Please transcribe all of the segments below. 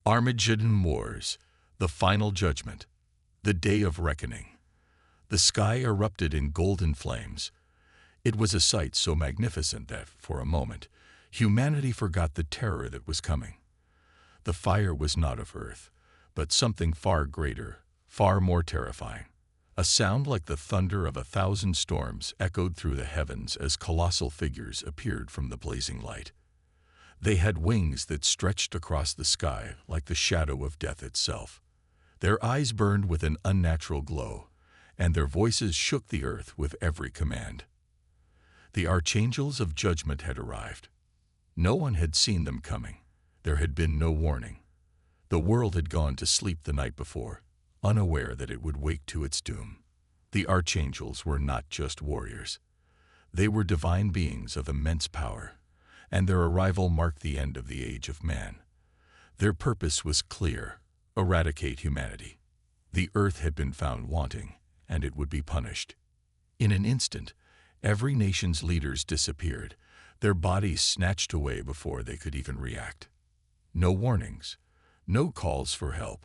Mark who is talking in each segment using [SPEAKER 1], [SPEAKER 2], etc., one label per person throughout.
[SPEAKER 1] Armageddon Wars, the final judgment, the day of reckoning. The sky erupted in golden flames. It was a sight so magnificent that, for a moment, humanity forgot the terror that was coming. The fire was not of earth, but something far greater, far more terrifying. A sound like the thunder of 1,000 storms echoed through the heavens as colossal figures appeared from the blazing light. They had wings that stretched across the sky like the shadow of death itself. Their eyes burned with an unnatural glow, and their voices shook the earth with every command. The archangels of judgment had arrived. No one had seen them coming. There had been no warning. The world had gone to sleep the night before, unaware that it would wake to its doom. The archangels were not just warriors. They were divine beings of immense power, and their arrival marked the end of the age of man. Their purpose was clear: eradicate humanity. The earth had been found wanting, and it would be punished. In an instant, every nation's leaders disappeared, their bodies snatched away before they could even react. No warnings, no calls for help.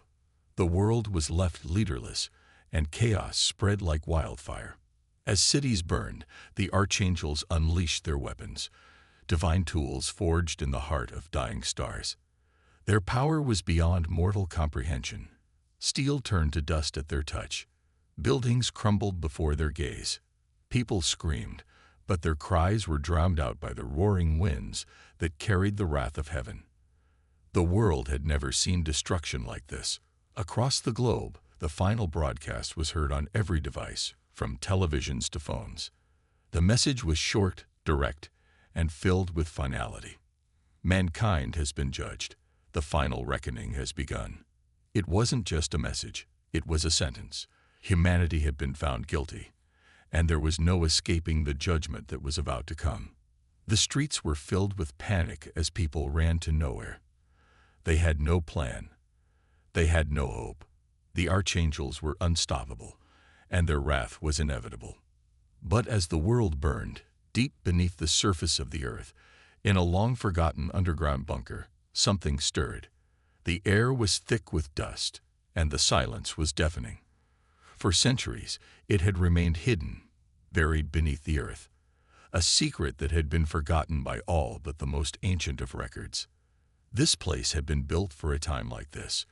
[SPEAKER 1] The world was left leaderless, and chaos spread like wildfire. As cities burned, the archangels unleashed their weapons, divine tools forged in the heart of dying stars. Their power was beyond mortal comprehension. Steel turned to dust at their touch. Buildings crumbled before their gaze. People screamed, but their cries were drowned out by the roaring winds that carried the wrath of heaven. The world had never seen destruction like this. Across the globe, the final broadcast was heard on every device, from televisions to phones. The message was short, direct, and filled with finality. Mankind has been judged. The final reckoning has begun. It wasn't just a message, it was a sentence. Humanity had been found guilty, and there was no escaping the judgment that was about to come. The streets were filled with panic as people ran to nowhere. They had no plan. They had no hope. The archangels were unstoppable, and their wrath was inevitable. But as the world burned, deep beneath the surface of the earth, in a long-forgotten underground bunker, something stirred. The air was thick with dust, and the silence was deafening. For centuries, it had remained hidden, buried beneath the earth, a secret that had been forgotten by all but the most ancient of records. This place had been built for a time like this,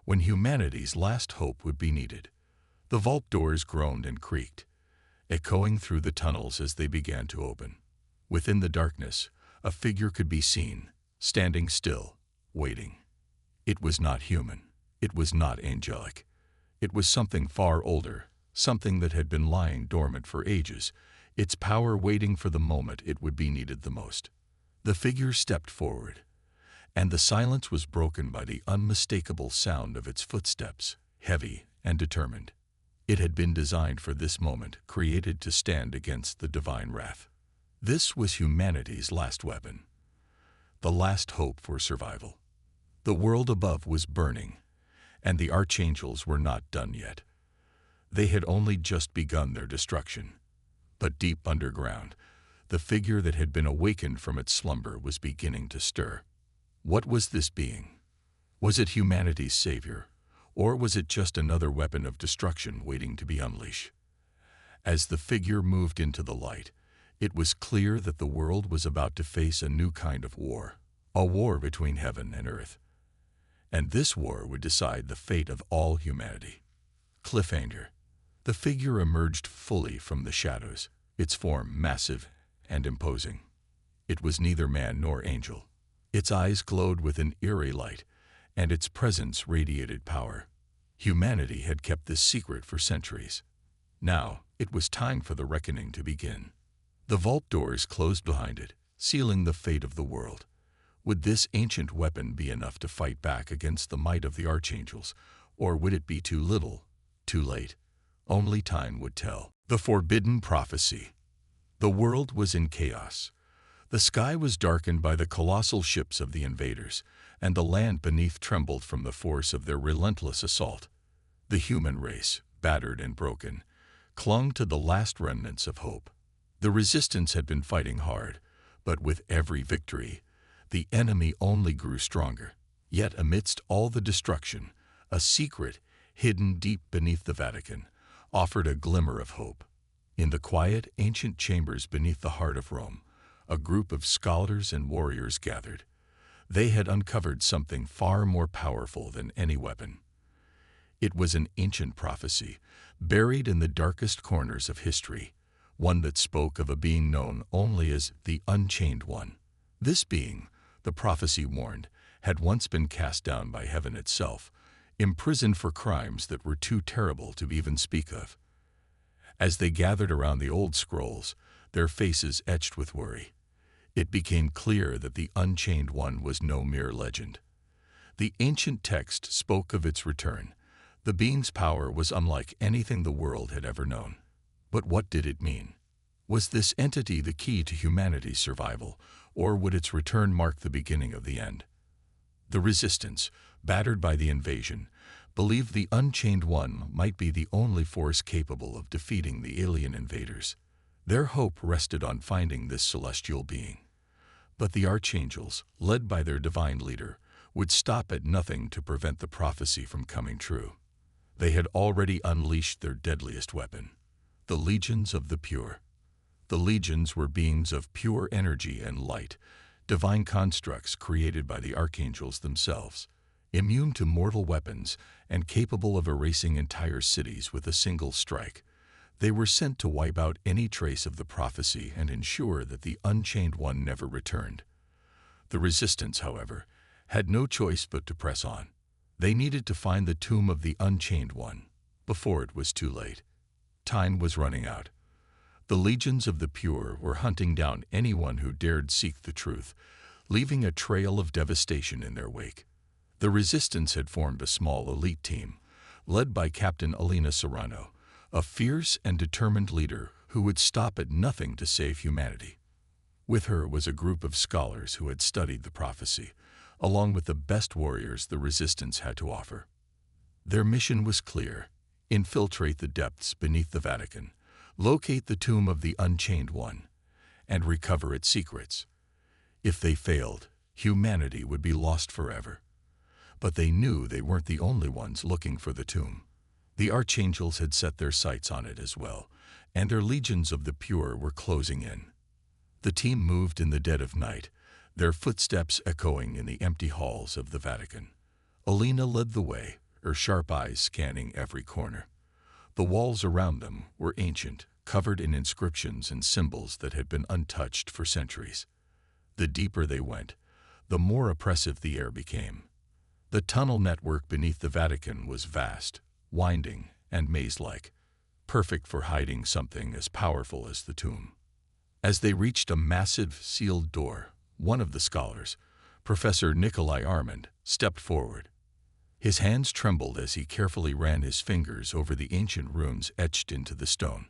[SPEAKER 1] when humanity's last hope would be needed. The vault doors groaned and creaked, echoing through the tunnels as they began to open. Within the darkness, a figure could be seen, standing still, waiting. It was not human. It was not angelic. It was something far older, something that had been lying dormant for ages, its power waiting for the moment it would be needed the most. The figure stepped forward, and the silence was broken by the unmistakable sound of its footsteps, heavy and determined. It had been designed for this moment, created to stand against the divine wrath. This was humanity's last weapon, the last hope for survival. The world above was burning, and the archangels were not done yet. They had only just begun their destruction. But deep underground, the figure that had been awakened from its slumber was beginning to stir. What was this being? Was it humanity's savior, or was it just another weapon of destruction waiting to be unleashed? As the figure moved into the light, it was clear that the world was about to face a new kind of war, a war between heaven and earth. And this war would decide the fate of all humanity. Cliffhanger. The figure emerged fully from the shadows, its form massive and imposing. It was neither man nor angel. Its eyes glowed with an eerie light, and its presence radiated power. Humanity had kept this secret for centuries. Now, it was time for the reckoning to begin. The vault doors closed behind it, sealing the fate of the world. Would this ancient weapon be enough to fight back against the might of the archangels, or would it be too little, too late? Only time would tell. The forbidden prophecy. The world was in chaos. The sky was darkened by the colossal ships of the invaders, and the land beneath trembled from the force of their relentless assault. The human race, battered and broken, clung to the last remnants of hope. The resistance had been fighting hard, but with every victory, the enemy only grew stronger. Yet amidst all the destruction, a secret, hidden deep beneath the Vatican, offered a glimmer of hope. In the quiet, ancient chambers beneath the heart of Rome, a group of scholars and warriors gathered. They had uncovered something far more powerful than any weapon. It was an ancient prophecy, buried in the darkest corners of history, one that spoke of a being known only as the Unchained One. This being, the prophecy warned, had once been cast down by heaven itself, imprisoned for crimes that were too terrible to even speak of. As they gathered around the old scrolls, their faces etched with worry, it became clear that the Unchained One was no mere legend. The ancient text spoke of its return. The being's power was unlike anything the world had ever known. But what did it mean? Was this entity the key to humanity's survival, or would its return mark the beginning of the end? The resistance, battered by the invasion, believed the Unchained One might be the only force capable of defeating the alien invaders. Their hope rested on finding this celestial being. But the archangels, led by their divine leader, would stop at nothing to prevent the prophecy from coming true. They had already unleashed their deadliest weapon, the legions of the pure. The legions were beings of pure energy and light, divine constructs created by the archangels themselves, immune to mortal weapons and capable of erasing entire cities with a single strike. They were sent to wipe out any trace of the prophecy and ensure that the Unchained One never returned. The resistance, however, had no choice but to press on. They needed to find the tomb of the Unchained One before it was too late. Time was running out. The legions of the pure were hunting down anyone who dared seek the truth, leaving a trail of devastation in their wake. The resistance had formed a small elite team, led by Captain Alina Serrano, a fierce and determined leader who would stop at nothing to save humanity. With her was a group of scholars who had studied the prophecy, along with the best warriors the resistance had to offer. Their mission was clear: infiltrate the depths beneath the Vatican, locate the tomb of the Unchained One, and recover its secrets. If they failed, humanity would be lost forever. But they knew they weren't the only ones looking for the tomb. The archangels had set their sights on it as well, and their legions of the pure were closing in. The team moved in the dead of night, their footsteps echoing in the empty halls of the Vatican. Alina led the way, her sharp eyes scanning every corner. The walls around them were ancient, covered in inscriptions and symbols that had been untouched for centuries. The deeper they went, the more oppressive the air became. The tunnel network beneath the Vatican was vast, winding, and maze-like, perfect for hiding something as powerful as the tomb. As they reached a massive, sealed door, one of the scholars, Professor Nikolai Armand, stepped forward. His hands trembled as he carefully ran his fingers over the ancient runes etched into the stone.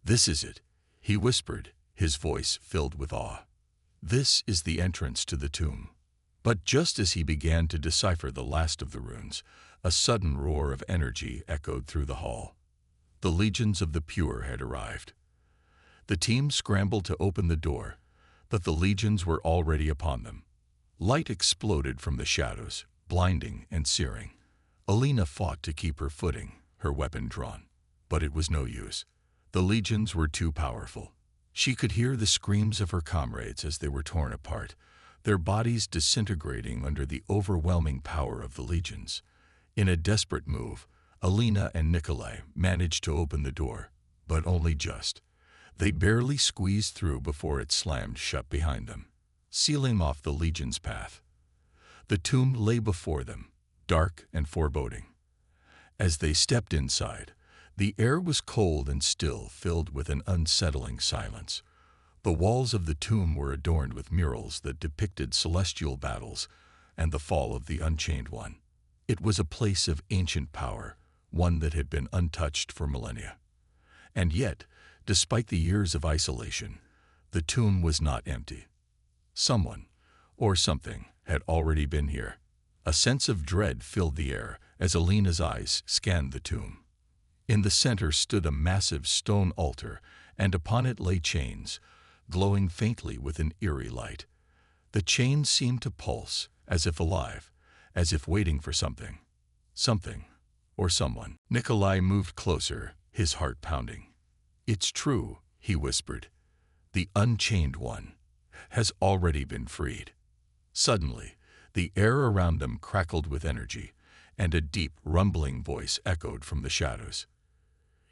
[SPEAKER 1] "This is it," he whispered, his voice filled with awe. "This is the entrance to the tomb." But just as he began to decipher the last of the runes, a sudden roar of energy echoed through the hall. The legions of the pure had arrived. The team scrambled to open the door, but the legions were already upon them. Light exploded from the shadows, blinding and searing. Alina fought to keep her footing, her weapon drawn. But it was no use. The legions were too powerful. She could hear the screams of her comrades as they were torn apart, their bodies disintegrating under the overwhelming power of the legions. In a desperate move, Alina and Nikolai managed to open the door, but only just. They barely squeezed through before it slammed shut behind them, sealing off the legion's path. The tomb lay before them, dark and foreboding. As they stepped inside, the air was cold and still, filled with an unsettling silence. The walls of the tomb were adorned with murals that depicted celestial battles and the fall of the Unchained One. It was a place of ancient power, one that had been untouched for millennia. And yet, despite the years of isolation, the tomb was not empty. Someone, or something, had already been here. A sense of dread filled the air as Alina's eyes scanned the tomb. In the center stood a massive stone altar, and upon it lay chains, glowing faintly with an eerie light. The chains seemed to pulse, as if alive, as if waiting for something. Something, or someone. Nikolai moved closer, his heart pounding. "It's true," he whispered. "The Unchained One has already been freed." Suddenly, the air around them crackled with energy, and a deep, rumbling voice echoed from the shadows.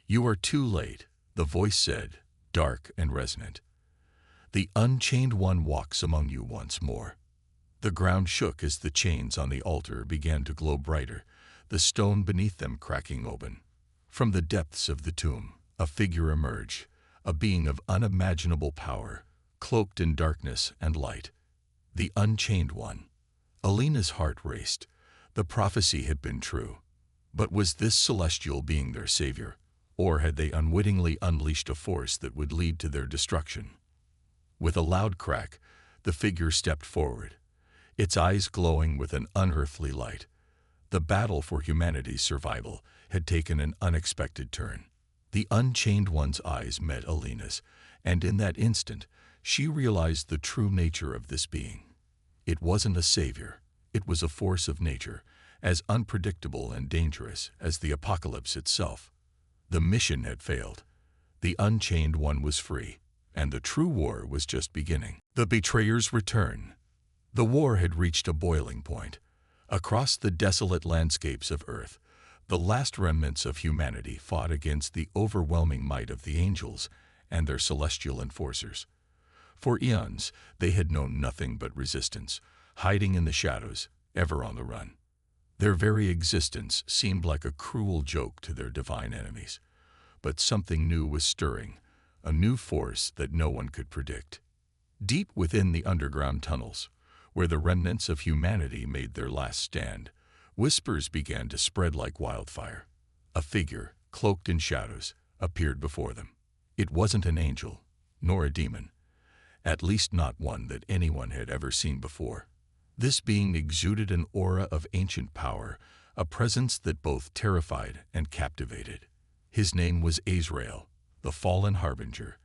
[SPEAKER 1] "You are too late," the voice said, dark and resonant. "The Unchained One walks among you once more." The ground shook as the chains on the altar began to glow brighter, the stone beneath them cracking open. From the depths of the tomb, a figure emerged, a being of unimaginable power, cloaked in darkness and light. The Unchained One. Alina's heart raced. The prophecy had been true. But was this celestial being their savior, or had they unwittingly unleashed a force that would lead to their destruction? With a loud crack, the figure stepped forward, its eyes glowing with an unearthly light. The battle for humanity's survival had taken an unexpected turn. The Unchained One's eyes met Alina's, and in that instant, she realized the true nature of this being. It wasn't a savior, it was a force of nature, as unpredictable and dangerous as the apocalypse itself. The mission had failed. The Unchained One was free, and the true war was just beginning. The betrayer's return. The war had reached a boiling point. Across the desolate landscapes of Earth, the last remnants of humanity fought against the overwhelming might of the angels and their celestial enforcers. For eons, they had known nothing but resistance, hiding in the shadows, ever on the run. Their very existence seemed like a cruel joke to their divine enemies. But something new was stirring, a new force that no one could predict. Deep within the underground tunnels, where the remnants of humanity made their last stand, whispers began to spread like wildfire. A figure, cloaked in shadows, appeared before them. It wasn't an angel, nor a demon, at least not one that anyone had ever seen before. This being exuded an aura of ancient power, a presence that both terrified and captivated. His name was Azrael, the fallen harbinger,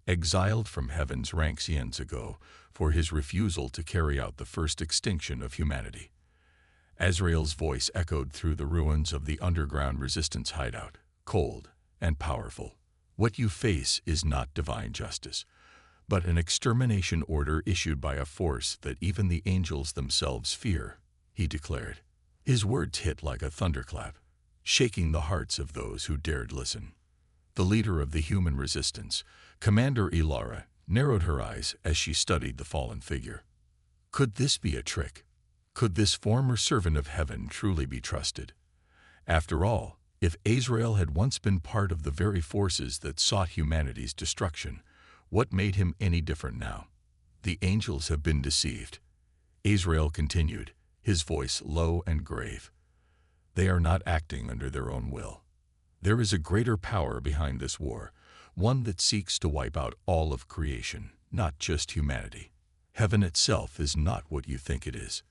[SPEAKER 1] exiled from heaven's ranks eons ago for his refusal to carry out the first extinction of humanity. Azrael's voice echoed through the ruins of the underground resistance hideout, cold and powerful. "What you face is not divine justice, but an extermination order issued by a force that even the angels themselves fear," he declared. His words hit like a thunderclap, shaking the hearts of those who dared listen. The leader of the human resistance, Commander Ilara, narrowed her eyes as she studied the fallen figure. Could this be a trick? Could this former servant of heaven truly be trusted? After all, if Azrael had once been part of the very forces that sought humanity's destruction, what made him any different now? The angels have been deceived. Azrael continued, his voice low and grave. They are not acting under their own will. There is a greater power behind this war, one that seeks to wipe out all of creation, not just humanity. Heaven itself is not what you think it is.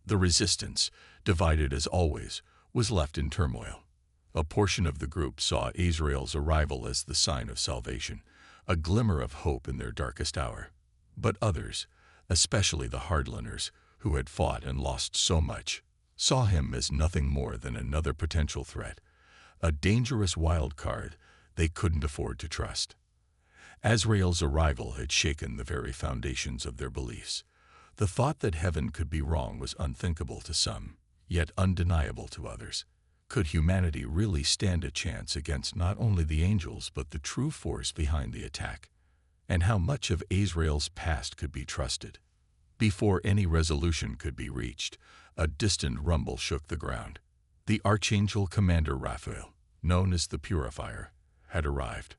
[SPEAKER 1] The resistance, divided as always, was left in turmoil. A portion of the group saw Azrael's arrival as the sign of salvation, a glimmer of hope in their darkest hour. But others, especially the hardliners, who had fought and lost so much, saw him as nothing more than another potential threat, a dangerous wild card they couldn't afford to trust. Azrael's arrival had shaken the very foundations of their beliefs. The thought that heaven could be wrong was unthinkable to some, yet undeniable to others. Could humanity really stand a chance against not only the angels but the true force behind the attack? And how much of Azrael's past could be trusted? Before any resolution could be reached, a distant rumble shook the ground. The Archangel Commander Raphael, known as the Purifier, had arrived.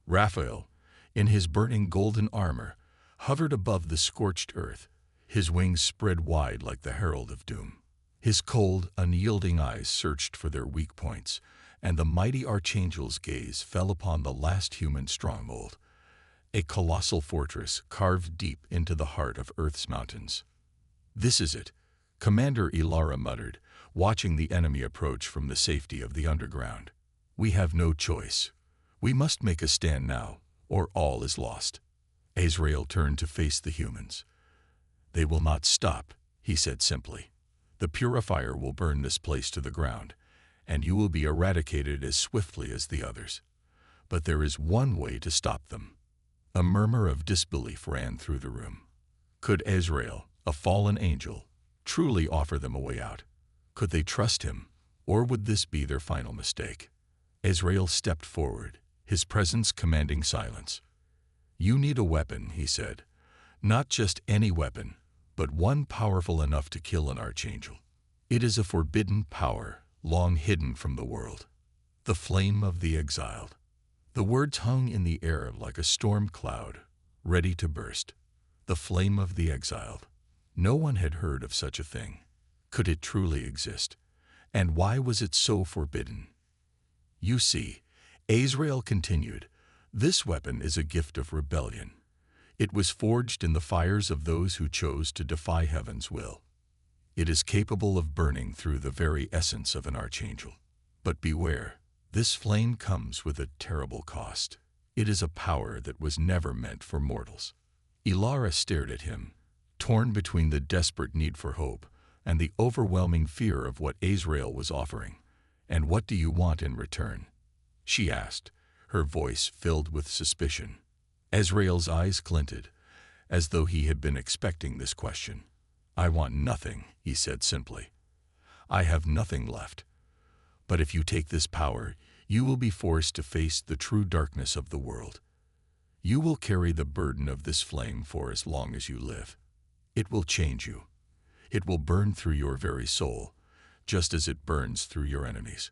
[SPEAKER 1] Raphael, in his burning golden armor, hovered above the scorched earth, his wings spread wide like the herald of doom. His cold, unyielding eyes searched for their weak points, and the mighty Archangel's gaze fell upon the last human stronghold, a colossal fortress carved deep into the heart of Earth's mountains. "This is it," Commander Ilara muttered, watching the enemy approach from the safety of the underground. "We have no choice. We must make a stand now, or all is lost." Azrael turned to face the humans. "They will not stop," he said simply. The purifier will burn this place to the ground, and you will be eradicated as swiftly as the others. But there is one way to stop them." A murmur of disbelief ran through the room. Could Azrael, a fallen angel, truly offer them a way out? Could they trust him, or would this be their final mistake? Azrael stepped forward, his presence commanding silence. "You need a weapon," he said. "Not just any weapon, but one powerful enough to kill an archangel. It is a forbidden power, long hidden from the world. The flame of the exiled." The words hung in the air like a storm cloud, ready to burst. The flame of the exiled. No one had heard of such a thing. Could it truly exist? And why was it so forbidden? "You see," Azrael continued, "this weapon is a gift of rebellion. It was forged in the fires of those who chose to defy heaven's will. It is capable of burning through the very essence of an archangel. But beware, this flame comes with a terrible cost. It is a power that was never meant for mortals." Ilara stared at him, torn between the desperate need for hope and the overwhelming fear of what Azrael was offering. "And what do you want in return?" she asked, her voice filled with suspicion. Azrael's eyes glinted, as though he had been expecting this question. "I want nothing," he said simply. "I have nothing left. But if you take this power, you will be forced to face the true darkness of the world. You will carry the burden of this flame for as long as you live. It will change you. It will burn through your very soul, just as it burns through your enemies."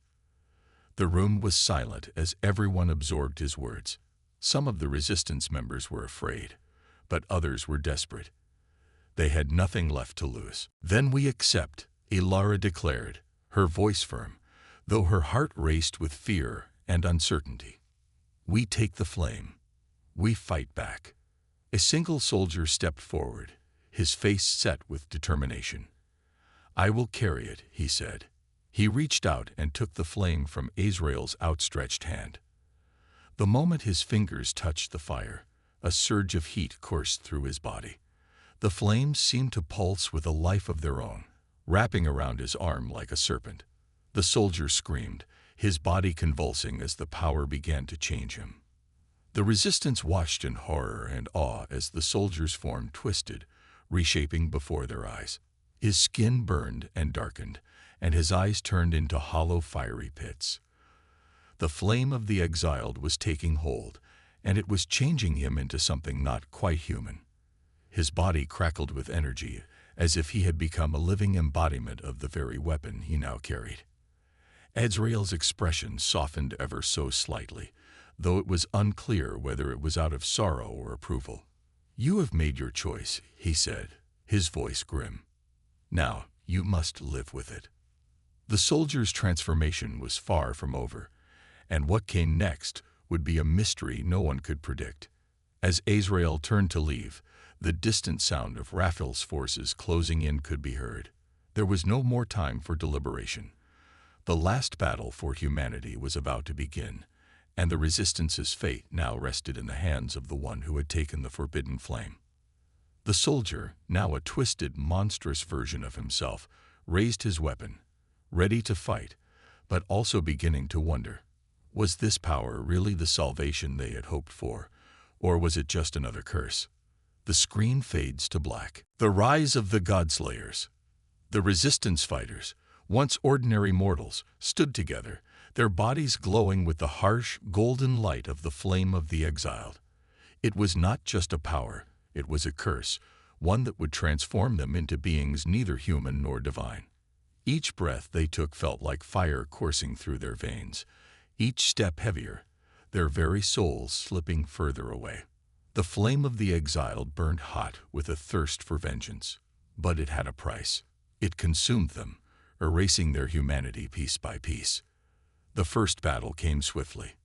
[SPEAKER 1] The room was silent as everyone absorbed his words. Some of the resistance members were afraid, but others were desperate. They had nothing left to lose. "Then we accept," Ilara declared, her voice firm, though her heart raced with fear and uncertainty. "We take the flame. We fight back." A single soldier stepped forward, his face set with determination. "I will carry it," he said. He reached out and took the flame from Azrael's outstretched hand. The moment his fingers touched the fire, a surge of heat coursed through his body. The flames seemed to pulse with a life of their own, wrapping around his arm like a serpent. The soldier screamed, his body convulsing as the power began to change him. The resistance watched in horror and awe as the soldier's form twisted, reshaping before their eyes. His skin burned and darkened, and his eyes turned into hollow fiery pits. The flame of the exiled was taking hold, and it was changing him into something not quite human. His body crackled with energy, as if he had become a living embodiment of the very weapon he now carried. Azrael's expression softened ever so slightly, though it was unclear whether it was out of sorrow or approval. "You have made your choice," he said, his voice grim. "Now you must live with it." The soldier's transformation was far from over, and what came next would be a mystery no one could predict. As Azrael turned to leave, the distant sound of Raphael's forces closing in could be heard. There was no more time for deliberation. The last battle for humanity was about to begin, and the Resistance's fate now rested in the hands of the one who had taken the forbidden flame. The soldier, now a twisted, monstrous version of himself, raised his weapon, ready to fight, but also beginning to wonder. Was this power really the salvation they had hoped for, or was it just another curse? The screen fades to black. The rise of the Godslayers. The resistance fighters, once ordinary mortals, stood together, their bodies glowing with the harsh, golden light of the flame of the exiled. It was not just a power, it was a curse, one that would transform them into beings neither human nor divine. Each breath they took felt like fire coursing through their veins, each step heavier, their very souls slipping further away. The flame of the exiled burned hot with a thirst for vengeance, but it had a price. It consumed them, erasing their humanity piece by piece. The first battle came swiftly.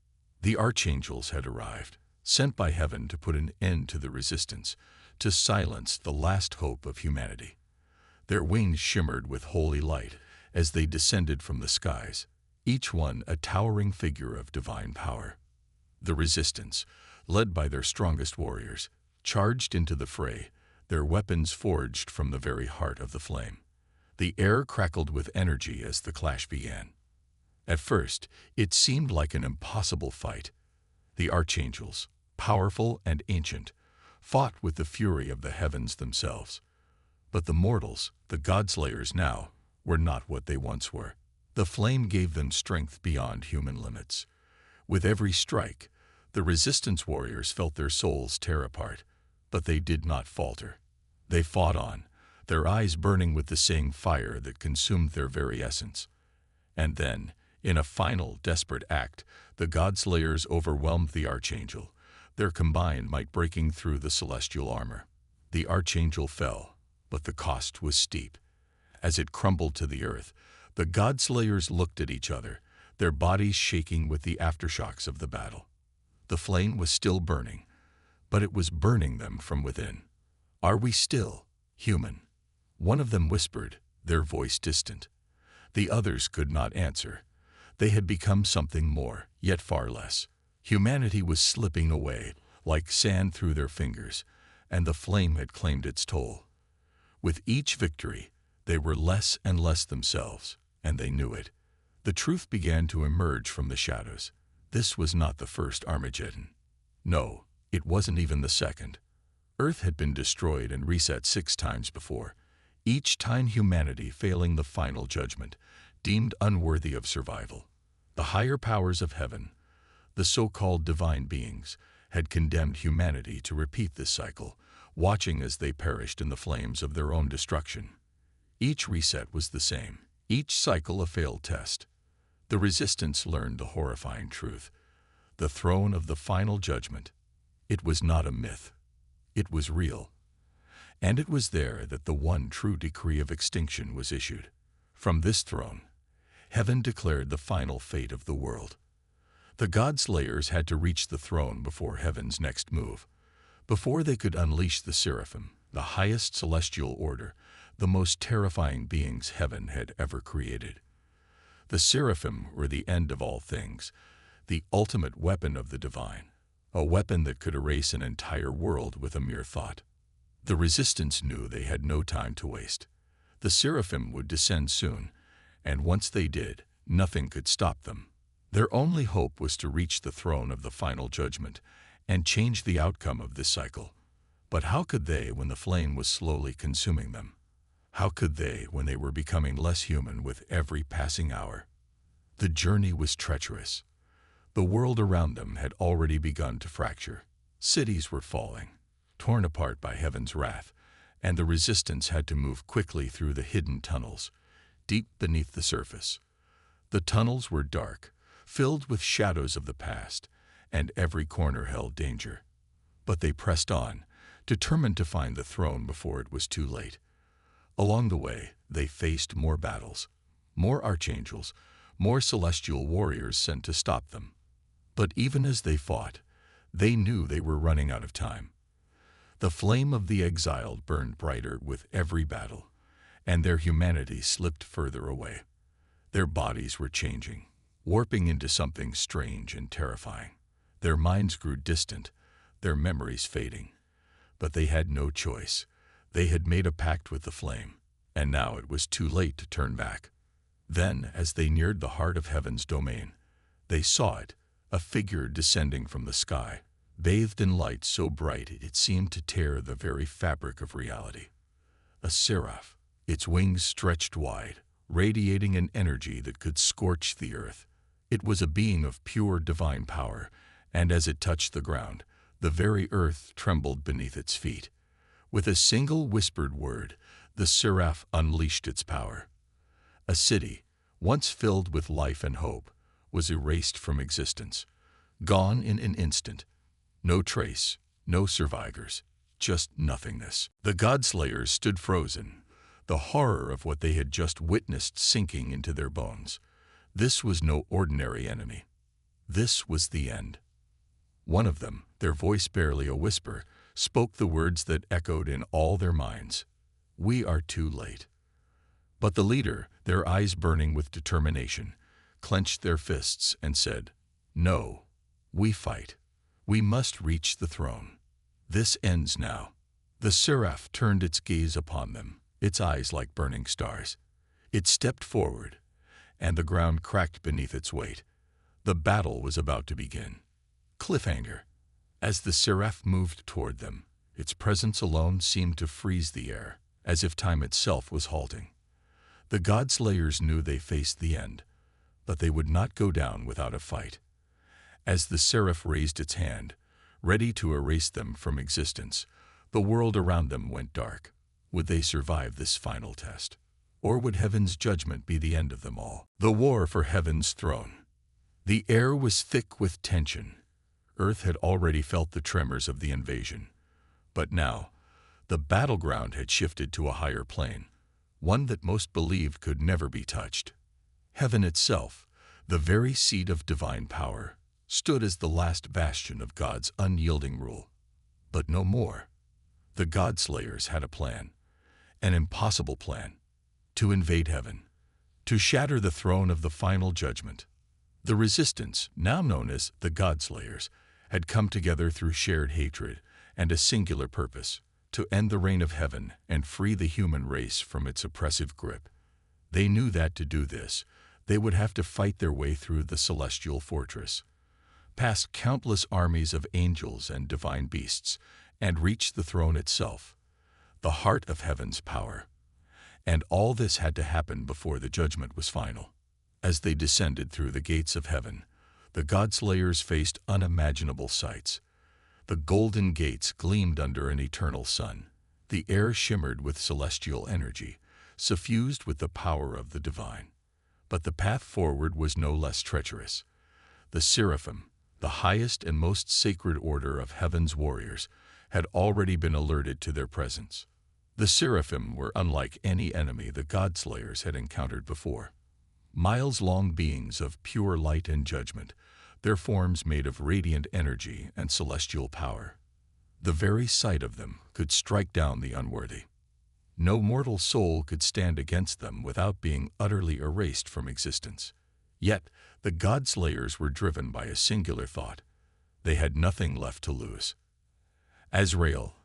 [SPEAKER 1] The archangels had arrived, sent by heaven to put an end to the resistance, to silence the last hope of humanity. Their wings shimmered with holy light as they descended from the skies, each one a towering figure of divine power. The resistance, led by their strongest warriors, charged into the fray, their weapons forged from the very heart of the flame. The air crackled with energy as the clash began. At first, it seemed like an impossible fight. The archangels, powerful and ancient, fought with the fury of the heavens themselves. But the mortals, the Godslayers now, were not what they once were. The flame gave them strength beyond human limits. With every strike, the resistance warriors felt their souls tear apart, but they did not falter. They fought on, their eyes burning with the same fire that consumed their very essence. And then, in a final, desperate act, the Godslayers overwhelmed the Archangel, their combined might breaking through the celestial armor. The Archangel fell, but the cost was steep. As it crumbled to the earth, the Godslayers looked at each other, their bodies shaking with the aftershocks of the battle. The flame was still burning, but it was burning them from within. "Are we still human?" One of them whispered, their voice distant. The others could not answer. They had become something more, yet far less. Humanity was slipping away, like sand through their fingers, and the flame had claimed its toll. With each victory, they were less and less themselves, and they knew it. The truth began to emerge from the shadows. This was not the first Armageddon. No, it wasn't even the second. Earth had been destroyed and reset 6 times before, each time humanity failing the final judgment, deemed unworthy of survival. The higher powers of heaven, the so-called divine beings, had condemned humanity to repeat this cycle, watching as they perished in the flames of their own destruction. Each reset was the same, each cycle a failed test. The resistance learned the horrifying truth. The throne of the final judgment. It was not a myth. It was real. And it was there that the one true decree of extinction was issued. From this throne, heaven declared the final fate of the world. The Godslayers had to reach the throne before heaven's next move. Before they could unleash the seraphim, the highest celestial order, the most terrifying beings heaven had ever created. The seraphim were the end of all things, the ultimate weapon of the divine, a weapon that could erase an entire world with a mere thought. The resistance knew they had no time to waste. The seraphim would descend soon, and once they did, nothing could stop them. Their only hope was to reach the throne of the final judgment and change the outcome of this cycle. But how could they when the flame was slowly consuming them? How could they when they were becoming less human with every passing hour? The journey was treacherous. The world around them had already begun to fracture. Cities were falling, torn apart by heaven's wrath, and the resistance had to move quickly through the hidden tunnels, deep beneath the surface. The tunnels were dark, filled with shadows of the past, and every corner held danger. But they pressed on, determined to find the throne before it was too late. Along the way, they faced more battles, more archangels, more celestial warriors sent to stop them. But even as they fought, they knew they were running out of time. The flame of the exiled burned brighter with every battle, and their humanity slipped further away. Their bodies were changing, warping into something strange and terrifying. Their minds grew distant, their memories fading. But they had no choice. They had made a pact with the flame, and now it was too late to turn back. Then, as they neared the heart of heaven's domain, they saw it, a figure descending from the sky, bathed in light so bright it seemed to tear the very fabric of reality. A seraph, its wings stretched wide, radiating an energy that could scorch the earth. It was a being of pure divine power, and as it touched the ground, the very earth trembled beneath its feet. With a single whispered word, the seraph unleashed its power. A city, once filled with life and hope, was erased from existence, gone in an instant. No trace, no survivors, just nothingness. The Godslayers stood frozen, the horror of what they had just witnessed sinking into their bones. This was no ordinary enemy. This was the end. One of them, their voice barely a whisper, spoke the words that echoed in all their minds. "We are too late." But the leader, their eyes burning with determination, clenched their fists and said, "No, we fight. We must reach the throne. This ends now." The seraph turned its gaze upon them, its eyes like burning stars. It stepped forward, and the ground cracked beneath its weight. The battle was about to begin. Cliffhanger. As the seraph moved toward them, its presence alone seemed to freeze the air, as if time itself was halting. The Godslayers knew they faced the end, but they would not go down without a fight. As the seraph raised its hand, ready to erase them from existence, the world around them went dark. Would they survive this final test? Or would heaven's judgment be the end of them all? The war for heaven's throne. The air was thick with tension. Earth had already felt the tremors of the invasion. But now, the battleground had shifted to a higher plane, one that most believed could never be touched. Heaven itself, the very seat of divine power, stood as the last bastion of God's unyielding rule. But no more. The Godslayers had a plan, an impossible plan, to invade heaven, to shatter the throne of the final judgment. The resistance, now known as the Godslayers, had come together through shared hatred and a singular purpose: to end the reign of heaven and free the human race from its oppressive grip. They knew that to do this, they would have to fight their way through the celestial fortress, past countless armies of angels and divine beasts, and reach the throne itself, the heart of heaven's power. And all this had to happen before the judgment was final. As they descended through the gates of heaven, the Godslayers faced unimaginable sights. The golden gates gleamed under an eternal sun. The air shimmered with celestial energy, suffused with the power of the divine. But the path forward was no less treacherous. The seraphim, the highest and most sacred order of heaven's warriors, had already been alerted to their presence. The seraphim were unlike any enemy the Godslayers had encountered before. Miles-long beings of pure light and judgment, their forms made of radiant energy and celestial power. The very sight of them could strike down the unworthy. No mortal soul could stand against them without being utterly erased from existence. Yet, the Godslayers were driven by a singular thought. They had nothing left to lose. Azrael,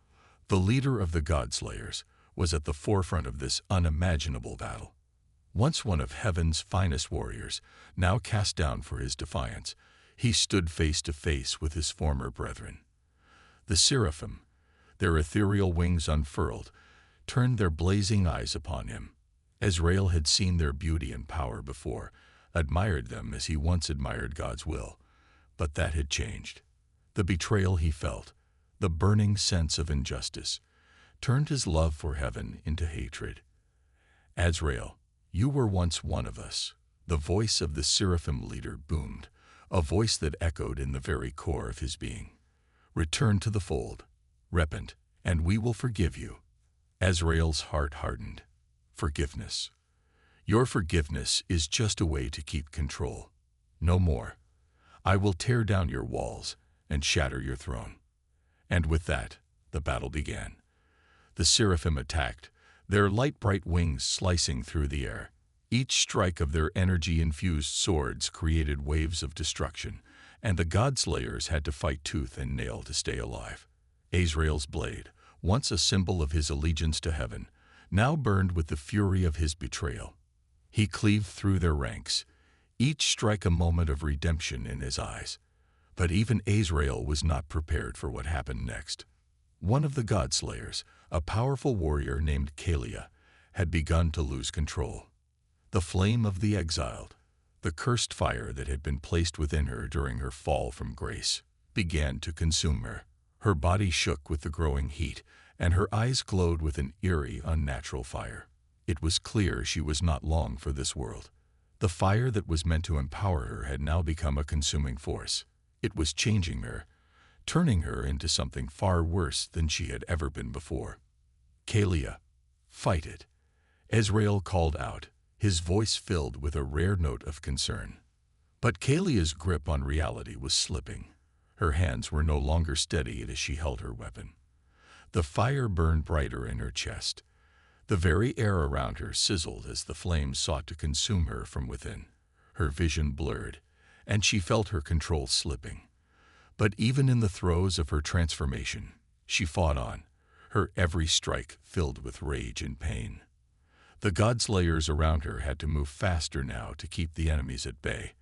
[SPEAKER 1] the leader of the Godslayers, was at the forefront of this unimaginable battle. Once one of heaven's finest warriors, now cast down for his defiance, he stood face to face with his former brethren. The seraphim, their ethereal wings unfurled, turned their blazing eyes upon him. Azrael had seen their beauty and power before, admired them as he once admired God's will, but that had changed. The betrayal he felt, the burning sense of injustice, turned his love for heaven into hatred. Azrael, you were once one of us. The voice of the seraphim leader boomed, a voice that echoed in the very core of his being. Return to the fold, repent, and we will forgive you. Azrael's heart hardened. Forgiveness. Your forgiveness is just a way to keep control. No more. I will tear down your walls and shatter your throne. And with that, the battle began. The seraphim attacked, their light-bright wings slicing through the air. Each strike of their energy-infused swords created waves of destruction, and the Godslayers had to fight tooth and nail to stay alive. Azrael's blade, once a symbol of his allegiance to heaven, now burned with the fury of his betrayal. He cleaved through their ranks, each strike a moment of redemption in his eyes. But even Azrael was not prepared for what happened next. One of the Godslayers, a powerful warrior named Kalia, had begun to lose control. The flame of the Exiled, the cursed fire that had been placed within her during her fall from grace, began to consume her. Her body shook with the growing heat, and her eyes glowed with an eerie, unnatural fire. It was clear she was not long for this world. The fire that was meant to empower her had now become a consuming force. It was changing her, turning her into something far worse than she had ever been before. Kalia, fight it. Azrael called out, his voice filled with a rare note of concern. But Kalia's grip on reality was slipping. Her hands were no longer steady as she held her weapon. The fire burned brighter in her chest. The very air around her sizzled as the flames sought to consume her from within. Her vision blurred, and she felt her control slipping. But even in the throes of her transformation, she fought on, her every strike filled with rage and pain. The Godslayers around her had to move faster now to keep the enemies at bay,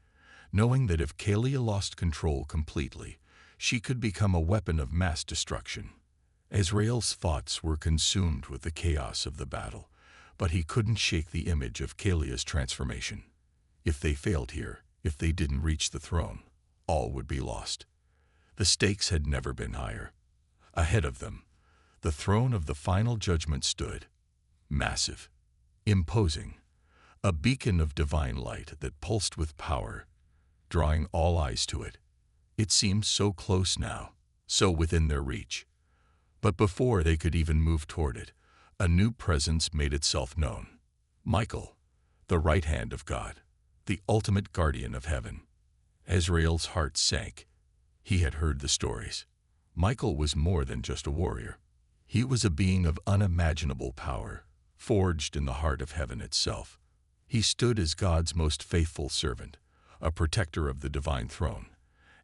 [SPEAKER 1] knowing that if Kalia lost control completely, she could become a weapon of mass destruction. Azrael's thoughts were consumed with the chaos of the battle, but he couldn't shake the image of Kalia's transformation. If they failed here, if they didn't reach the throne, all would be lost. The stakes had never been higher. Ahead of them, the throne of the final judgment stood, massive, imposing, a beacon of divine light that pulsed with power, drawing all eyes to it. It seemed so close now, so within their reach. But before they could even move toward it, a new presence made itself known. Michael, the right hand of God, the ultimate guardian of heaven. Azrael's heart sank. He had heard the stories. Michael was more than just a warrior. He was a being of unimaginable power, forged in the heart of heaven itself. He stood as God's most faithful servant, a protector of the divine throne,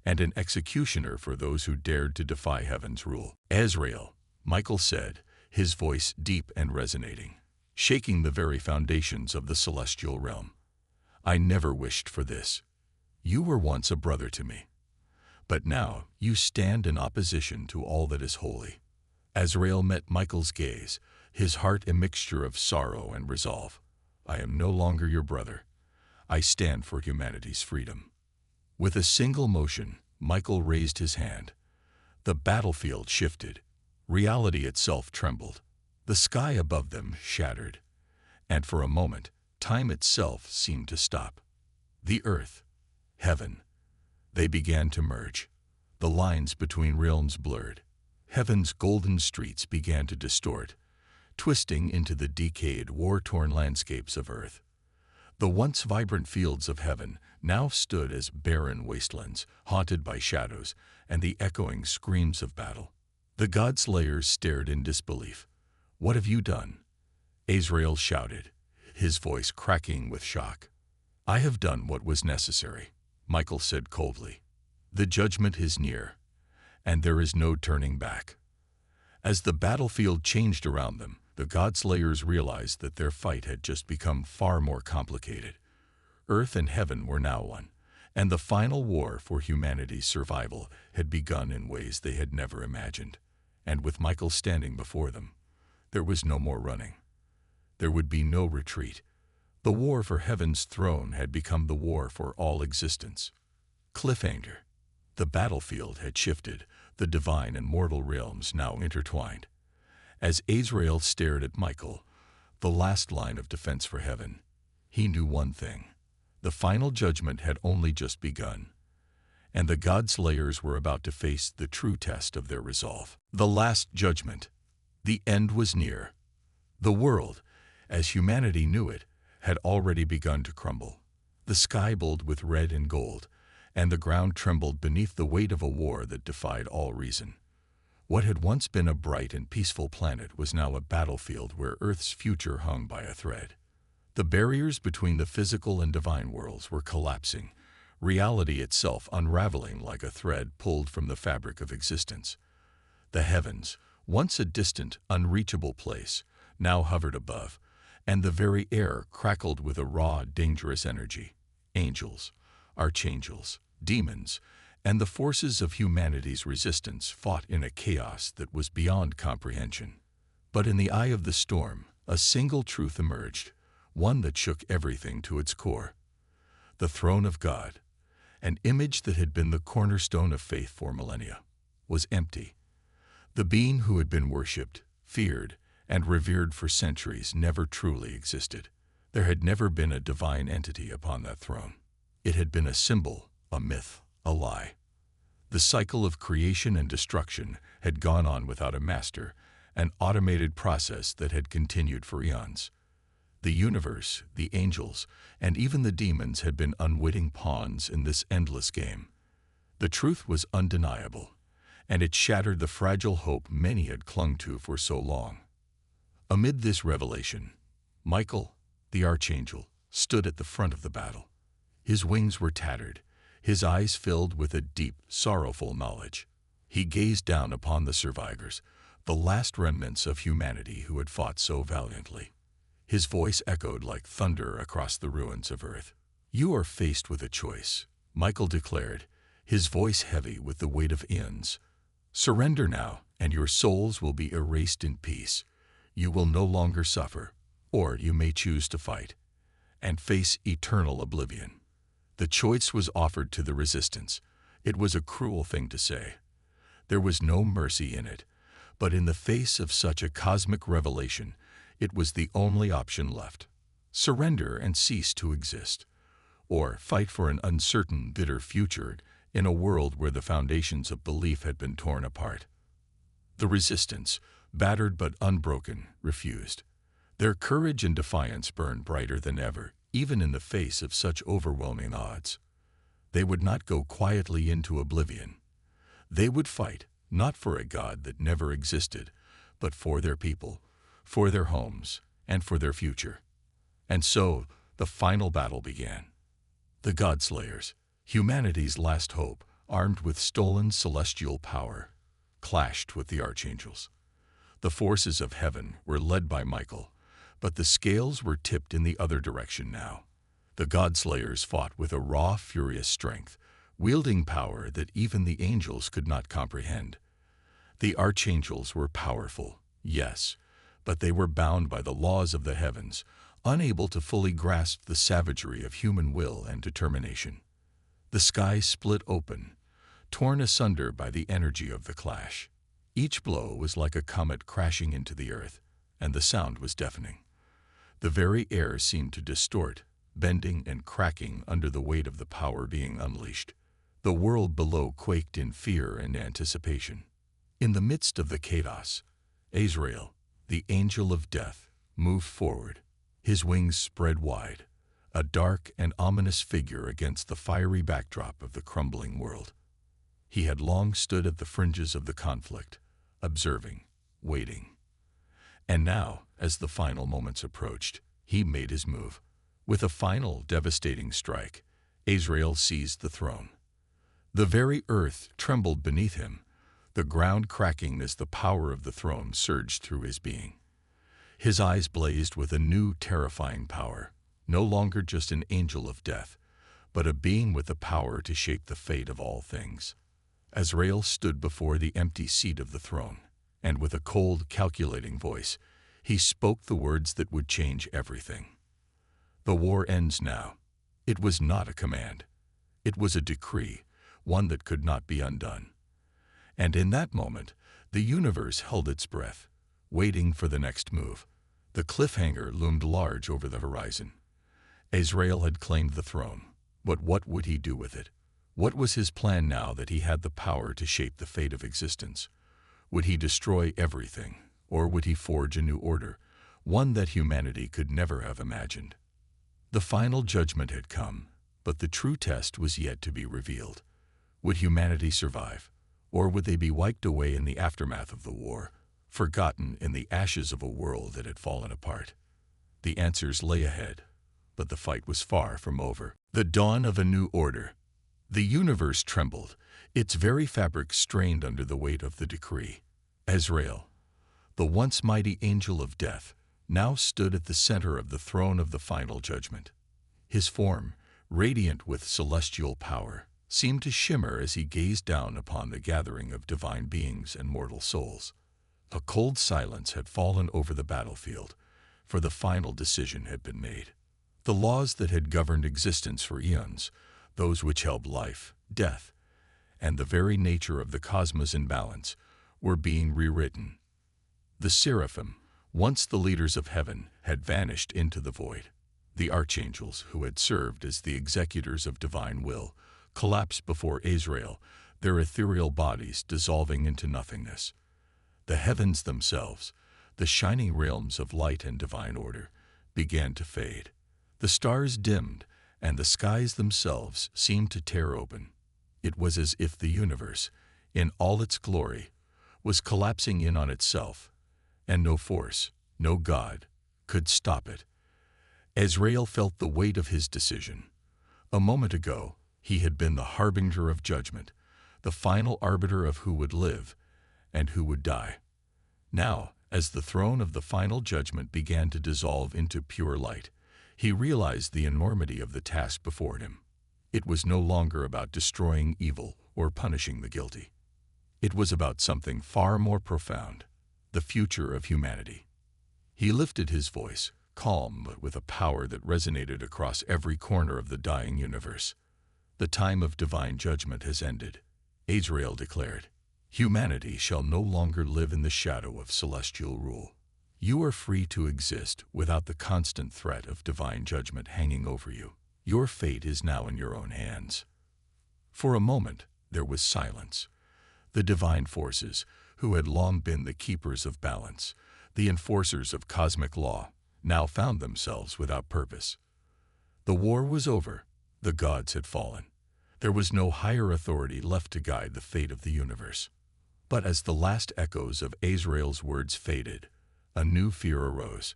[SPEAKER 1] and an executioner for those who dared to defy heaven's rule. Azrael, Michael said, his voice deep and resonating, shaking the very foundations of the celestial realm. I never wished for this. You were once a brother to me, but now you stand in opposition to all that is holy. Azrael met Michael's gaze, his heart a mixture of sorrow and resolve. I am no longer your brother. I stand for humanity's freedom. With a single motion, Michael raised his hand. The battlefield shifted. Reality itself trembled. The sky above them shattered. And for a moment, time itself seemed to stop. The earth, heaven, they began to merge. The lines between realms blurred. Heaven's golden streets began to distort, twisting into the decayed, war-torn landscapes of earth. The once vibrant fields of heaven now stood as barren wastelands, haunted by shadows and the echoing screams of battle. The Godslayers stared in disbelief. What have you done? Azrael shouted, his voice cracking with shock. I have done what was necessary, Michael said coldly. The judgment is near, and there is no turning back. As the battlefield changed around them, the Godslayers realized that their fight had just become far more complicated. Earth and heaven were now one, and the final war for humanity's survival had begun in ways they had never imagined. And with Michael standing before them, there was no more running. There would be no retreat. The war for heaven's throne had become the war for all existence. Cliffhanger. The battlefield had shifted, the divine and mortal realms now intertwined. As Azrael stared at Michael, the last line of defense for heaven, he knew one thing. The final judgment had only just begun, and the Godslayers were about to face the true test of their resolve. The last judgment. The end was near. The world, as humanity knew it, had already begun to crumble. The sky billowed with red and gold, and the ground trembled beneath the weight of a war that defied all reason. What had once been a bright and peaceful planet was now a battlefield where Earth's future hung by a thread. The barriers between the physical and divine worlds were collapsing, reality itself unraveling like a thread pulled from the fabric of existence. The heavens, once a distant, unreachable place, now hovered above, and the very air crackled with a raw, dangerous energy. Angels, archangels, demons, and the forces of humanity's resistance fought in a chaos that was beyond comprehension. But in the eye of the storm, a single truth emerged, one that shook everything to its core. The throne of God, an image that had been the cornerstone of faith for millennia, was empty. The being who had been worshipped, feared, and revered for centuries never truly existed. There had never been a divine entity upon that throne. It had been a symbol, a myth, a lie. The cycle of creation and destruction had gone on without a master, an automated process that had continued for eons. The universe, the angels, and even the demons had been unwitting pawns in this endless game. The truth was undeniable, and it shattered the fragile hope many had clung to for so long. Amid this revelation, Michael, the archangel, stood at the front of the battle. His wings were tattered, his eyes filled with a deep, sorrowful knowledge. He gazed down upon the survivors, the last remnants of humanity who had fought so valiantly. His voice echoed like thunder across the ruins of Earth. "You are faced with a choice," Michael declared, his voice heavy with the weight of eons. "Surrender now, and your souls will be erased in peace. You will no longer suffer, or you may choose to fight and face eternal oblivion." The choice was offered to the resistance. It was a cruel thing to say. There was no mercy in it, but in the face of such a cosmic revelation, it was the only option left. Surrender and cease to exist, or fight for an uncertain, bitter future in a world where the foundations of belief had been torn apart. The resistance, battered but unbroken, refused. Their courage and defiance burned brighter than ever, even in the face of such overwhelming odds. They would not go quietly into oblivion. They would fight, not for a God that never existed, but for their people, for their homes, and for their future. And so, the final battle began. The Godslayers, humanity's last hope, armed with stolen celestial power, clashed with the archangels. The forces of heaven were led by Michael, but the scales were tipped in the other direction now. The Godslayers fought with a raw, furious strength, wielding power that even the angels could not comprehend. The archangels were powerful, yes, but they were bound by the laws of the heavens, unable to fully grasp the savagery of human will and determination. The sky split open, torn asunder by the energy of the clash. Each blow was like a comet crashing into the earth, and the sound was deafening. The very air seemed to distort, bending and cracking under the weight of the power being unleashed. The world below quaked in fear and anticipation. In the midst of the chaos, Azrael, the angel of death, moved forward, his wings spread wide, a dark and ominous figure against the fiery backdrop of the crumbling world. He had long stood at the fringes of the conflict, observing, waiting. And now, as the final moments approached, he made his move. With a final, devastating strike, Azrael seized the throne. The very earth trembled beneath him, the ground cracking as the power of the throne surged through his being. His eyes blazed with a new, terrifying power, no longer just an angel of death, but a being with the power to shape the fate of all things. Azrael stood before the empty seat of the throne, and with a cold, calculating voice, he spoke the words that would change everything. "The war ends now." It was not a command. It was a decree, one that could not be undone. And in that moment, the universe held its breath, waiting for the next move. The cliffhanger loomed large over the horizon. Azrael had claimed the throne, but what would he do with it? What was his plan now that he had the power to shape the fate of existence? Would he destroy everything, or would he forge a new order, one that humanity could never have imagined? The final judgment had come, but the true test was yet to be revealed. Would humanity survive, or would they be wiped away in the aftermath of the war, forgotten in the ashes of a world that had fallen apart? The answers lay ahead, but the fight was far from over. The dawn of a new order. The universe trembled, its very fabric strained under the weight of the decree. Azrael, the once mighty angel of death, now stood at the center of the throne of the final judgment. His form, radiant with celestial power, seemed to shimmer as he gazed down upon the gathering of divine beings and mortal souls. A cold silence had fallen over the battlefield, for the final decision had been made. The laws that had governed existence for eons, those which held life, death, and the very nature of the cosmos in balance, were being rewritten. The seraphim, once the leaders of heaven, had vanished into the void. The archangels, who had served as the executors of divine will, collapsed before Azrael, their ethereal bodies dissolving into nothingness. The heavens themselves, the shining realms of light and divine order, began to fade. The stars dimmed, and the skies themselves seemed to tear open. It was as if the universe, in all its glory, was collapsing in on itself, and no force, no God, could stop it. Azrael felt the weight of his decision. A moment ago, he had been the harbinger of judgment, the final arbiter of who would live and who would die. Now, As the throne of the final judgment began to dissolve into pure light, he realized the enormity of the task before him. It was no longer about destroying evil or punishing the guilty. It was about something far more profound, the future of humanity. He lifted his voice, calm but with a power that resonated across every corner of the dying universe. The time of divine judgment has ended, Azrael declared. Humanity shall no longer live in the shadow of celestial rule. You are free to exist without the constant threat of divine judgment hanging over you. Your fate is now in your own hands. For a moment, there was silence. The divine forces, who had long been the keepers of balance, the enforcers of cosmic law, now found themselves without purpose. The war was over. The gods had fallen. There was no higher authority left to guide the fate of the universe. But as the last echoes of Azrael's words faded, a new fear arose.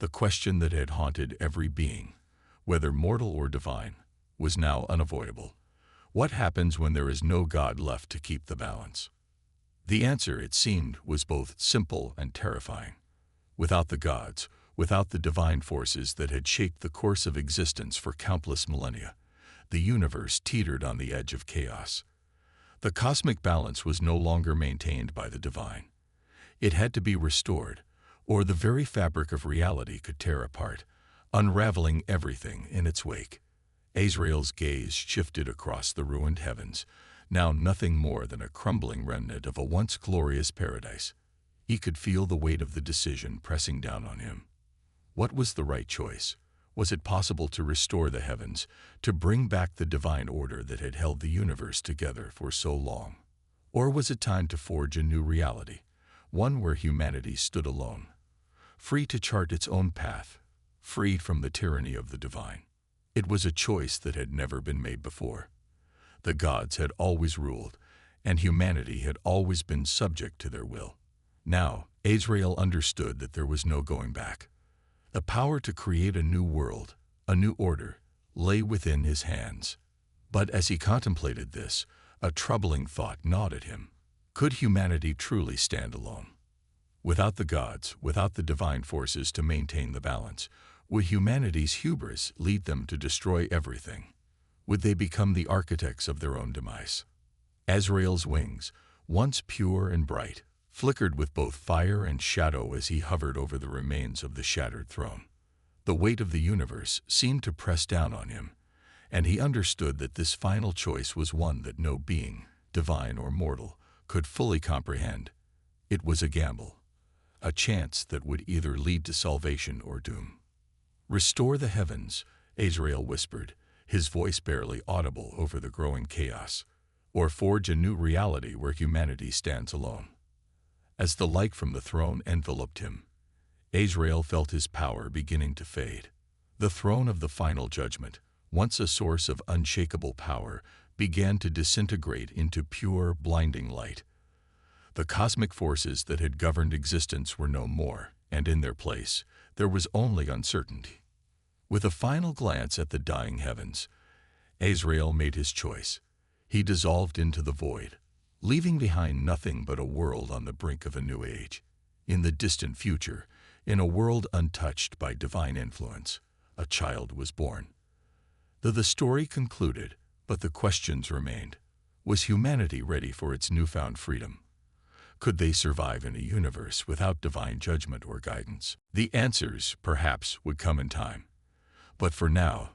[SPEAKER 1] The question that had haunted every being, whether mortal or divine, was now unavoidable. What happens when there is no God left to keep the balance? The answer, it seemed, was both simple and terrifying. Without the gods, without the divine forces that had shaped the course of existence for countless millennia, the universe teetered on the edge of chaos. The cosmic balance was no longer maintained by the divine. It had to be restored, or the very fabric of reality could tear apart, unraveling everything in its wake. Azrael's gaze shifted across the ruined heavens, now nothing more than a crumbling remnant of a once glorious paradise. He could feel the weight of the decision pressing down on him. What was the right choice? Was it possible to restore the heavens, to bring back the divine order that had held the universe together for so long? Or was it time to forge a new reality, one where humanity stood alone, free to chart its own path, freed from the tyranny of the divine? It was a choice that had never been made before. The gods had always ruled, and humanity had always been subject to their will. Now, Azrael understood that there was no going back. The power to create a new world, a new order, lay within his hands. But as he contemplated this, a troubling thought gnawed at him. Could humanity truly stand alone? Without the gods, without the divine forces to maintain the balance, would humanity's hubris lead them to destroy everything? Would they become the architects of their own demise? Azrael's wings, once pure and bright, flickered with both fire and shadow as he hovered over the remains of the shattered throne. The weight of the universe seemed to press down on him, and he understood that this final choice was one that no being, divine or mortal, could fully comprehend. It was a gamble, a chance that would either lead to salvation or doom. "Restore the heavens," Azrael whispered, his voice barely audible over the growing chaos, "or forge a new reality where humanity stands alone." As the light from the throne enveloped him, Azrael felt his power beginning to fade. The throne of the final judgment, once a source of unshakable power, began to disintegrate into pure, blinding light. The cosmic forces that had governed existence were no more, and in their place, there was only uncertainty. With a final glance at the dying heavens, Azrael made his choice. He dissolved into the void, leaving behind nothing but a world on the brink of a new age. In the distant future, in a world untouched by divine influence, a child was born. Though the story concluded, but the questions remained. Was humanity ready for its newfound freedom? Could they survive in a universe without divine judgment or guidance? The answers, perhaps, would come in time. But for now,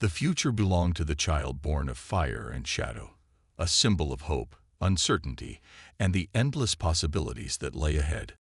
[SPEAKER 1] the future belonged to the child born of fire and shadow, a symbol of hope, uncertainty, and the endless possibilities that lay ahead.